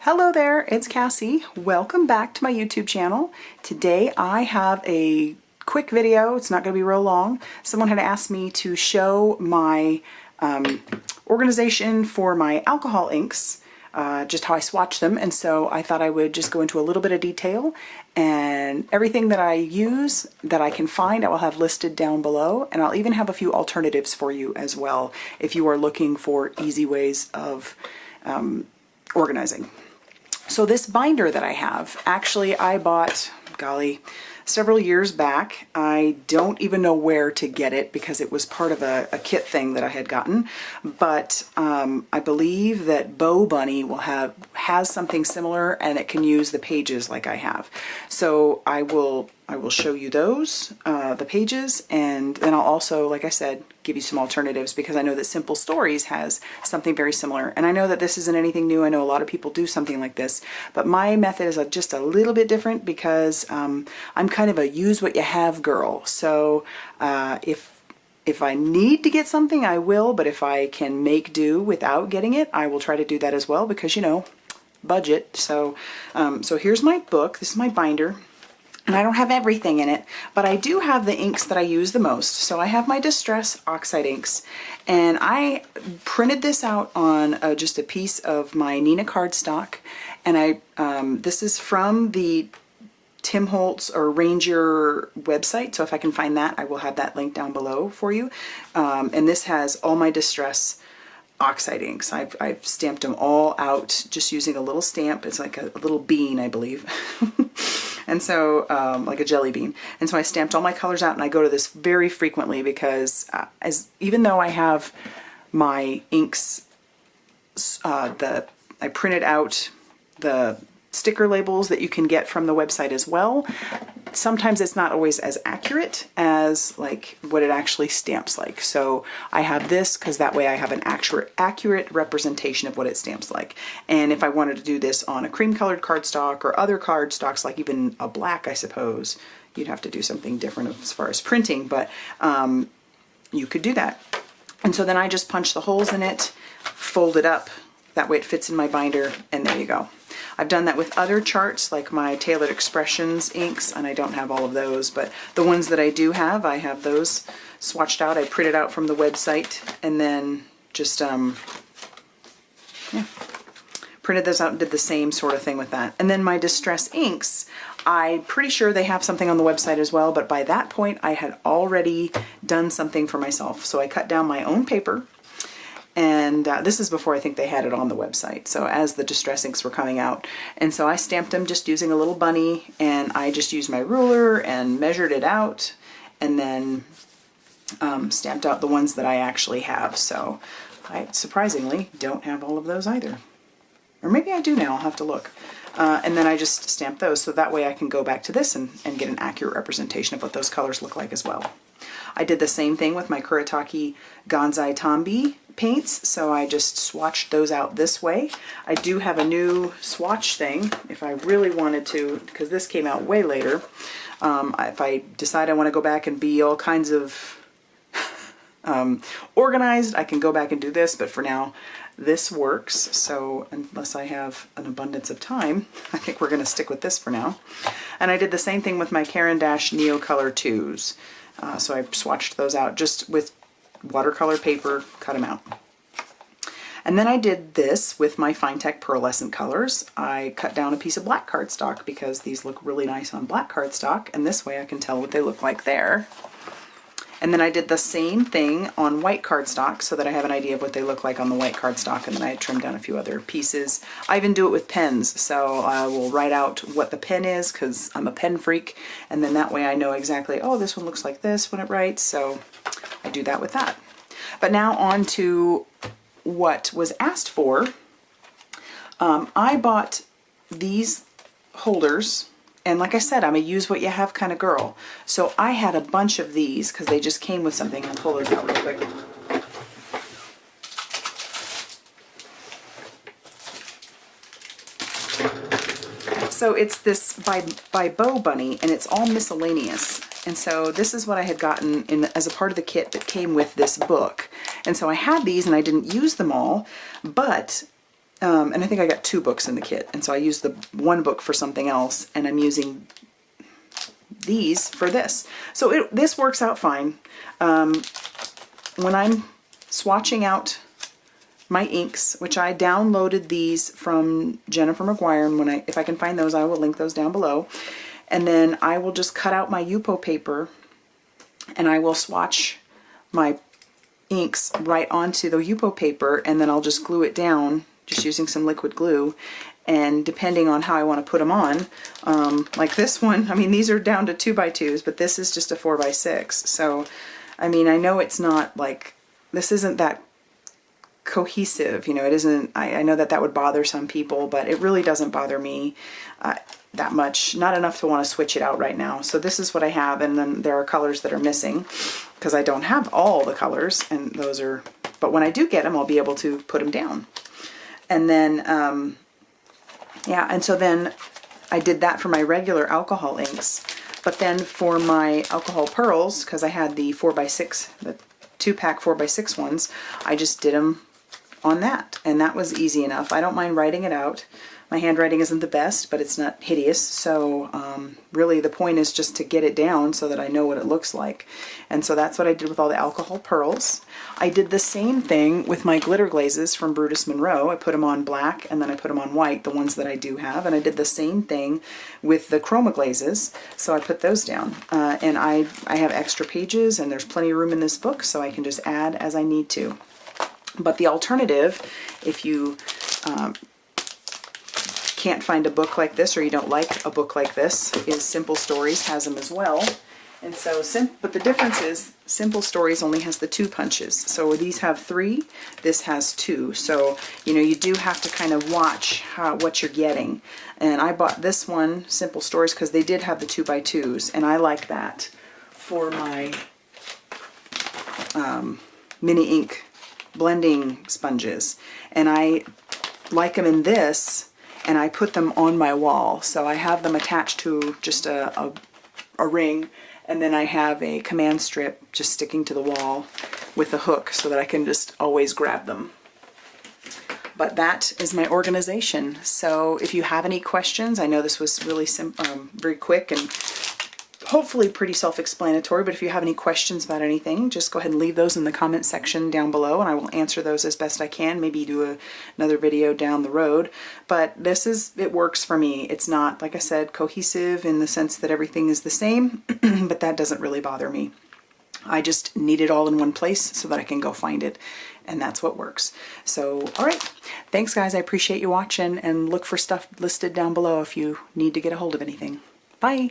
Hello there, it's Cassie. Welcome back to my YouTube channel. Today I have a quick video. It's not going to be real long. Someone had asked me to show my organization for my alcohol inks, just how I swatch them, and so I thought I would just go into a little bit of detail, and everything that I use that I can find I will have listed down below, and I'll even have a few alternatives for you as well if you are looking for easy ways of organizing. So this binder that I have, actually I bought, golly, several years back. I don't even know where to get it because it was part of a kit thing that I had gotten, but I believe that BoBunny has something similar, and it can use the pages like I have. So I will show you those, the pages, and then I'll also, like I said, give you some alternatives because I know that Simple Stories has something very similar. And I know that this isn't anything new. I know a lot of people do something like this, but my method is just a little bit different because I'm kind of a use what you have girl. So if I need to get something, I will, but if I can make do without getting it, I will try to do that as well because, you know, budget. So, so here's my book. This is my binder. And I don't have everything in it, but I do have the inks that I use the most. So I have my Distress Oxide inks, and I printed this out on just a piece of my Nina cardstock. And this is from the Tim Holtz or Ranger website. So if I can find that, I will have that link down below for you. And this has all my Distress Oxide inks. I've stamped them all out just using a little stamp. It's like a little bean, I believe. And so, like a jelly bean. And so I stamped all my colors out, and I go to this very frequently because even though I have my inks, I printed out the sticker labels that you can get from the website as well. Sometimes it's not always as accurate as like what it actually stamps like. So I have this because that way I have an accurate representation of what it stamps like. And if I wanted to do this on a cream colored cardstock or other cardstocks, like even a black, I suppose, you'd have to do something different as far as printing, but you could do that. And so then I just punch the holes in it, fold it up, that way it fits in my binder, and there you go. I've done that with other charts like my Tailored Expressions inks, and I don't have all of those, but the ones that I do have, I have those swatched out. I printed out from the website and then just printed those out and did the same sort of thing with that. And then my Distress inks, I'm pretty sure they have something on the website as well, but by that point I had already done something for myself. So I cut down my own paper. And this is before I think they had it on the website, so as the Distress inks were coming out. And so I stamped them just using a little bunny, and I just used my ruler and measured it out, and then stamped out the ones that I actually have. So I surprisingly don't have all of those either. Or maybe I do now, I'll have to look. And then I just stamped those, so that way I can go back to this and get an accurate representation of what those colors look like as well. I did the same thing with my Kuretake Gonzai Tombi paints, so I just swatched those out this way. I do have a new swatch thing if I really wanted to, because this came out way later. If I decide I want to go back and be all kinds of organized, I can go back and do this, but for now this works. So unless I have an abundance of time, I think we're going to stick with this for now. And I did the same thing with my Caran d'Ache Neo Color 2s. So I swatched those out just with watercolor paper, cut them out. And then I did this with my Finetec Pearlescent colors. I cut down a piece of black cardstock because these look really nice on black cardstock, and this way I can tell what they look like there. And then I did the same thing on white cardstock so that I have an idea of what they look like on the white cardstock, and then I trimmed down a few other pieces. I even do it with pens, so I will write out what the pen is because I'm a pen freak, and then that way I know exactly, oh, this one looks like this when it writes, so I do that with that. But now on to what was asked for. I bought these holders. And like I said, I'm a use what you have kind of girl. So I had a bunch of these because they just came with something. I'll pull those out real quick. So it's this by BoBunny, and it's all miscellaneous. And so this is what I had gotten as a part of the kit that came with this book. And so I had these and I didn't use them all, but and I think I got 2 books in the kit, and so I used the 1 book for something else, and I'm using these for this. So this works out fine. When I'm swatching out my inks, which I downloaded these from Jennifer McGuire, and if I can find those, I will link those down below. And then I will just cut out my Yupo paper, and I will swatch my inks right onto the Yupo paper, and then I'll just glue it down just using some liquid glue. And depending on how I want to put them on, like this one, I mean, these are down to 2x2s, but this is just a 4x6. So, I mean, I know it's not like, this isn't that cohesive, you know, it isn't, I know that that would bother some people, but it really doesn't bother me that much, not enough to want to switch it out right now. So this is what I have, and then there are colors that are missing, because I don't have all the colors, and those are, but when I do get them, I'll be able to put them down. And then, yeah, and so then I did that for my regular alcohol inks, but then for my alcohol pearls, because I had the 4x6, the 2-pack 4x6 ones, I just did them on that, and that was easy enough. I don't mind writing it out. My handwriting isn't the best, but it's not hideous, so really the point is just to get it down so that I know what it looks like. And so that's what I did with all the alcohol pearls. I did the same thing with my glitter glazes from Brutus Monroe. I put them on black, and then I put them on white, the ones that I do have, and I did the same thing with the chroma glazes, so I put those down. And I have extra pages, and there's plenty of room in this book, so I can just add as I need to. But the alternative, if you can't find a book like this, or you don't like a book like this, is Simple Stories has them as well. And so, but the difference is Simple Stories only has the 2 punches. So these have 3, this has 2. So, you know, you do have to kind of watch what you're getting. And I bought this one, Simple Stories, because they did have the 2x2s, and I like that for my mini ink blending sponges. And I like them in this, and I put them on my wall. So I have them attached to just a ring, and then I have a command strip just sticking to the wall with a hook so that I can just always grab them. But that is my organization. So if you have any questions, I know this was really very quick and hopefully pretty self-explanatory, but if you have any questions about anything, just go ahead and leave those in the comment section down below, and I will answer those as best I can, maybe do another video down the road. But it works for me. It's not, like I said, cohesive in the sense that everything is the same, but that doesn't really bother me. I just need it all in one place so that I can go find it, and that's what works. So, all right. Thanks, guys. I appreciate you watching, and look for stuff listed down below if you need to get a hold of anything. Bye.